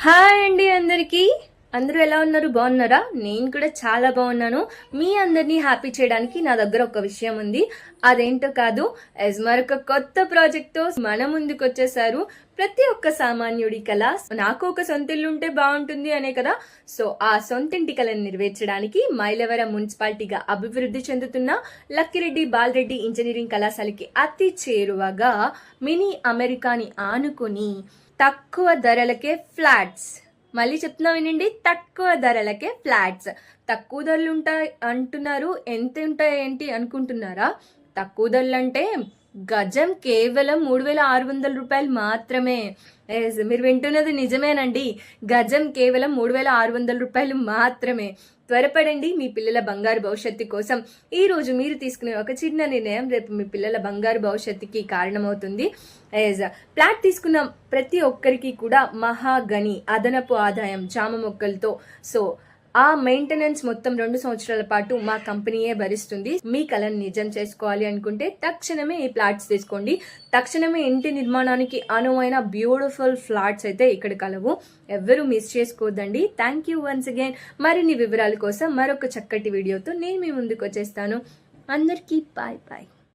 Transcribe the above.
Hi అండి అందరికీ. అందరూ ఎలా ఉన్నారు? బాగున్నారా? నేను కూడా చాలా బాగున్నాను. మీ అందరినీ హ్యాపీ చేయడానికి నా దగ్గర ఒక విషయం ఉంది. అదేంటో కాదు, ఎస్మర్ ఒక కొత్త ప్రాజెక్ట్ తో మన ముందుకు వచ్చేసారు. ప్రతి ఒక్క సామాన్యుడి కళ నాకు ఒక సొంత ఇల్లు ఉంటే బాగుంటుంది అనే కదా. సో ఆ సొంతింటి కళను నెరవేర్చడానికి మైలవరం మున్సిపాలిటీగా అభివృద్ధి చెందుతున్న లక్కిరెడ్డి బాలరెడ్డి ఇంజనీరింగ్ కళాశాలకి అతి చేరువగా మినీ అమెరికాని ఆనుకుని తక్కువ ధరలకే ఫ్లాట్స్, మళ్ళీ చెప్తున్నా వినండి, తక్కువ ధరలకే ఫ్లాట్స్. తక్కువ ధరలు ఉంటాయి అంటున్నారు, ఎంత ఉంటాయి ఏంటి అనుకుంటున్నారా? తక్కువ ధరలు అంటే గజం కేవలం 3,600 రూపాయలు మాత్రమే. మీరు వింటున్నది నిజమేనండి, గజం కేవలం 3,600 రూపాయలు మాత్రమే. త్వరపడండి, మీ పిల్లల బంగారు భవిష్యత్తు కోసం. ఈ రోజు మీరు తీసుకునే ఒక చిన్న నిర్ణయం రేపు మీ పిల్లల బంగారు భవిష్యత్తుకి కారణమవుతుంది. ప్లాట్ తీసుకున్న ప్రతి ఒక్కరికి కూడా మహాగని అదనపు ఆదాయం జామ మొక్కలతో. సో ఆ మెయింటెనెన్స్ మొత్తం 2 సంవత్సరాల పాటు మా కంపెనీయే భరిస్తుంది. మీ కలను నిజం చేసుకోవాలి అనుకుంటే తక్షణమే ఈ ఫ్లాట్స్ తీసుకోండి. తక్షణమే ఇంటి నిర్మాణానికి అనువైన బ్యూటిఫుల్ ఫ్లాట్స్ అయితే ఇక్కడ కలవు. ఎవ్వరూ మిస్ చేసుకోవద్దండి. Thank you once again. మరిన్ని వివరాల కోసం మరొక చక్కటి వీడియోతో నేను మీ ముందుకు వచ్చేస్తాను. అందరికీ బాయ్ బాయ్.